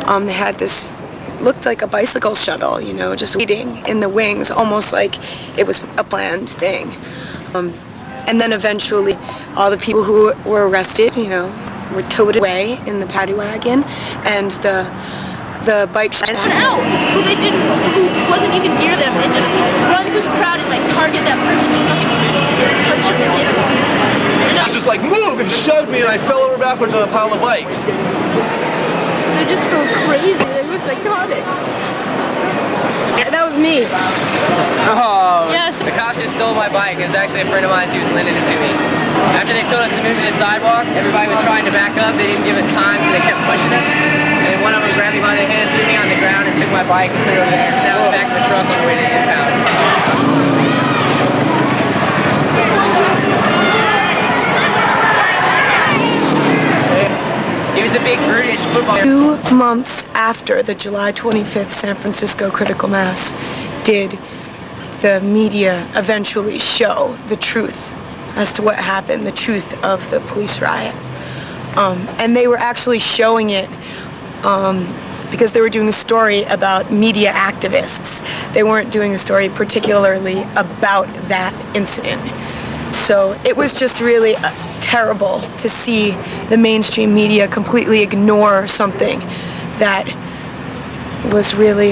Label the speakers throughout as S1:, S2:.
S1: They had this, looked like a bicycle shuttle, you know, just waiting in the wings, almost like it was a planned thing. And then eventually all the people who were arrested, you know, were towed away in the paddy wagon, and the bike
S2: out who wasn't even near them, and just run through the crowd and like target that person so nothing was punch him and hit him.
S3: It's just like move and shoved me, and I fell over backwards on a pile of bikes.
S2: They just go crazy. They were psychotic.
S1: That was me.
S4: Oh.
S2: Yes.
S4: The cops just stole my bike. It was actually a friend of mine who was lending it to me. After they told us to move to the sidewalk, everybody was trying to back up. They didn't give us time, so they kept pushing us. And one of them grabbed me by the hand, threw me on the ground, and took my bike and put it over there. It's now in the back of the truck on the way to the impound. He was the big brutish football.
S1: 2 months after the July 25th San Francisco critical mass did the media eventually show the truth as to what happened, the truth of the police riot. And they were actually showing it because they were doing a story about media activists. They weren't doing a story particularly about that incident. So it was just really terrible to see the mainstream media completely ignore something that was really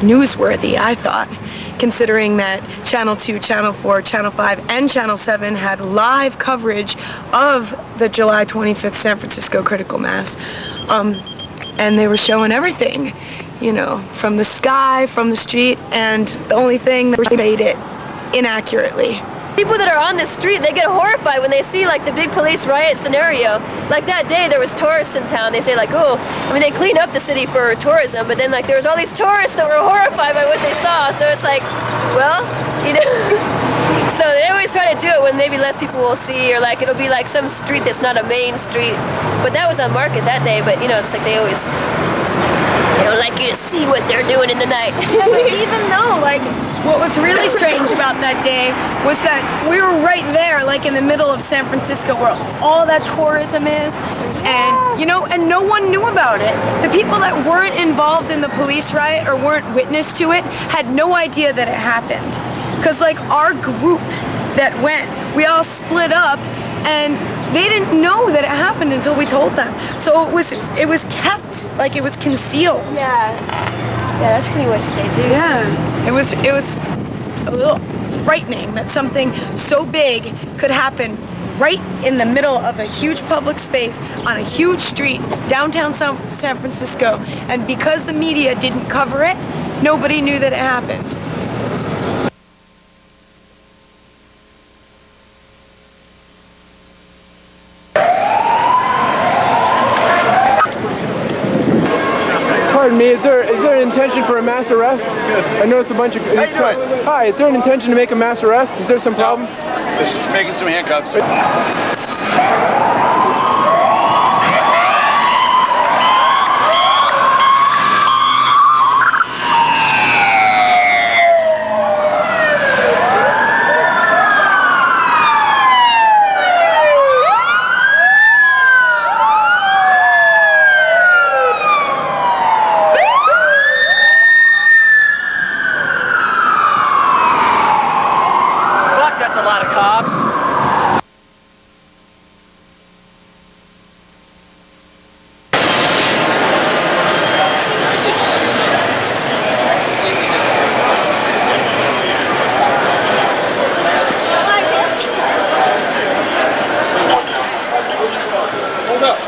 S1: newsworthy, I thought, considering that Channel 2, Channel 4, Channel 5, and Channel 7 had live coverage of the July 25th San Francisco critical mass. And they were showing everything, you know, from the sky, from the street, and the only thing that made it inaccurately.
S2: People that are on the street, they get horrified when they see like the big police riot scenario. Like that day there was tourists in town. They say like, oh, I mean they clean up the city for tourism, but then like there was all these tourists that were horrified by what they saw. So it's like, well, you know, so they always try to do it when maybe less people will see, or like it'll be like some street that's not a main street. But that was on market that day, but you know, it's like they don't like you to see what they're doing in the night.
S1: Yeah, but even though, like, what was really strange about that day was that we were right there, like in the middle of San Francisco, where all that tourism is, and you know, and no one knew about it. The people that weren't involved in the police riot or weren't witness to it had no idea that it happened, because like our group that went, we all split up, and they didn't know that it happened until we told them. So it was kept, like it was concealed.
S2: Yeah, that's pretty much what they do.
S1: Yeah, it was a little frightening that something so big could happen right in the middle of a huge public space on a huge street downtown San Francisco, and because the media didn't cover it, nobody knew that it happened.
S5: Pardon me, is there an intention for a mass arrest? I noticed a bunch of these trucks. Hi, is there an intention to make a mass arrest? Is there some problem?
S3: Just making some handcuffs.
S4: That's a lot of cops.
S3: Hold up.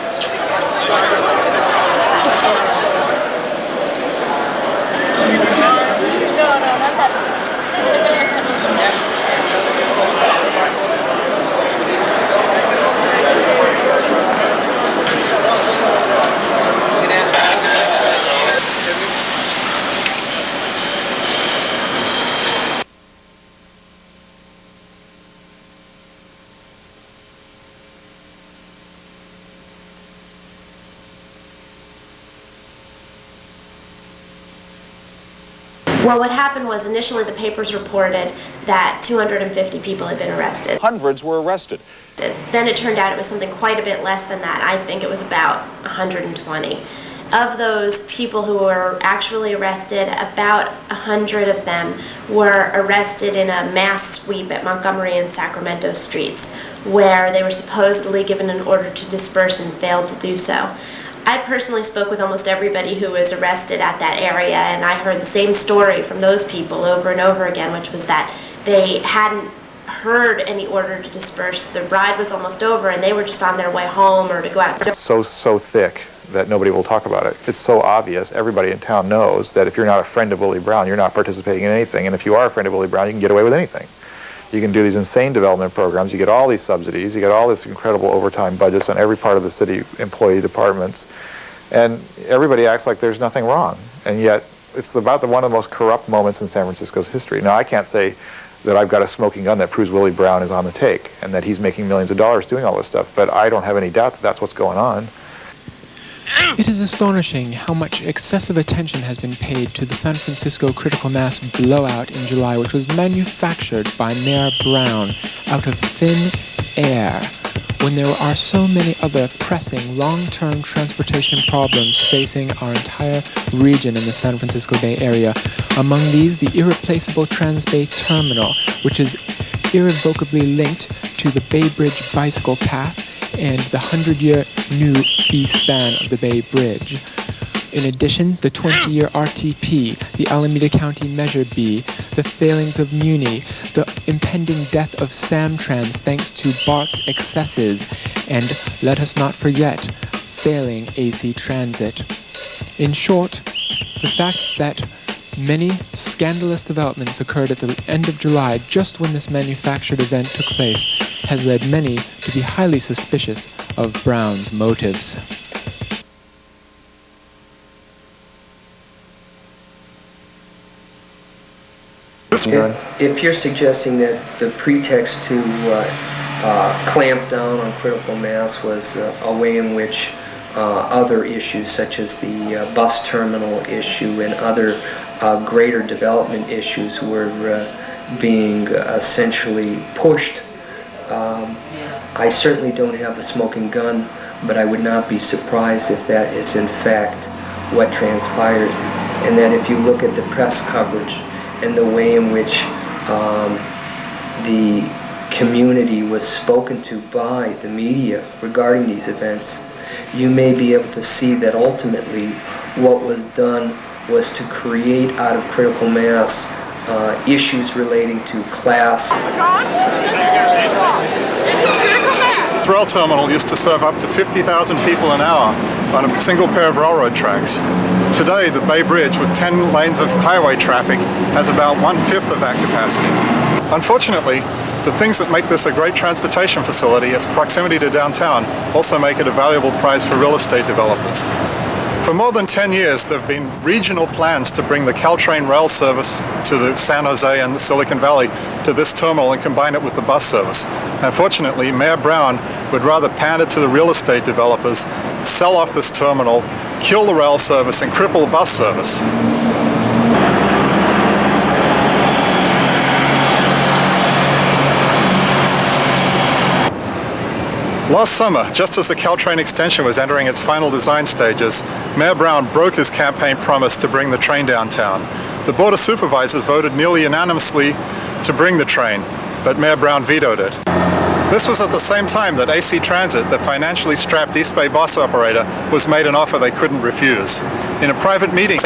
S6: Well, what happened was initially the papers reported that 250 people had been arrested.
S7: Hundreds were arrested.
S6: Then it turned out it was something quite a bit less than that. I think it was about 120. Of those people who were actually arrested, about 100 of them were arrested in a mass sweep at Montgomery and Sacramento streets, where they were supposedly given an order to disperse and failed to do so. I personally spoke with almost everybody who was arrested at that area, and I heard the same story from those people over and over again, which was that they hadn't heard any order to disperse. The ride was almost over, and they were just on their way home or to go out.
S7: It's so thick that nobody will talk about it. It's so obvious. Everybody in town knows that if you're not a friend of Willie Brown, you're not participating in anything. And if you are a friend of Willie Brown, you can get away with anything. You can do these insane development programs. You get all these subsidies. You get all this incredible overtime budgets on every part of the city employee departments. And everybody acts like there's nothing wrong. And yet, it's about one of the most corrupt moments in San Francisco's history. Now, I can't say that I've got a smoking gun that proves Willie Brown is on the take and that he's making millions of dollars doing all this stuff, but I don't have any doubt that that's what's going on.
S5: It is astonishing how much excessive attention has been paid to the San Francisco critical mass blowout in July, which was manufactured by Mayor Brown out of thin air, when there are so many other pressing long-term transportation problems facing our entire region in the San Francisco Bay Area. Among these, the irreplaceable Transbay Terminal, which is irrevocably linked to the Bay Bridge bicycle path and the 100-year new east span of the Bay Bridge. In addition, the 20-year RTP, the Alameda County Measure B, the failings of Muni, the impending death of Samtrans thanks to BART's excesses, and let us not forget, failing AC Transit. In short, the fact that many scandalous developments occurred at the end of July, just when this manufactured event took place, has led many to be highly suspicious of Brown's motives.
S8: If you're suggesting that the pretext to clamp down on critical mass was a way in which other issues such as the bus terminal issue and other greater development issues were being essentially pushed, I certainly don't have a smoking gun, but I would not be surprised if that is in fact what transpired, and that if you look at the press coverage and the way in which the community was spoken to by the media regarding these events, you may be able to see that ultimately what was done was to create out of critical mass issues relating to class.
S9: The rail terminal used to serve up to 50,000 people an hour on a single pair of railroad tracks. Today, the Bay Bridge, with 10 lanes of highway traffic, has about 1/5 of that capacity. Unfortunately, the things that make this a great transportation facility, its proximity to downtown, also make it a valuable prize for real estate developers. For more than 10 years, there have been regional plans to bring the Caltrain rail service to the San Jose and the Silicon Valley to this terminal and combine it with the bus service. Unfortunately, Mayor Brown would rather pander to the real estate developers, sell off this terminal, kill the rail service, and cripple the bus service. Last summer, just as the Caltrain extension was entering its final design stages, Mayor Brown broke his campaign promise to bring the train downtown. The Board of Supervisors voted nearly unanimously to bring the train, but Mayor Brown vetoed it. This was at the same time that AC Transit, the financially strapped East Bay bus operator, was made an offer they couldn't refuse. In a private meeting,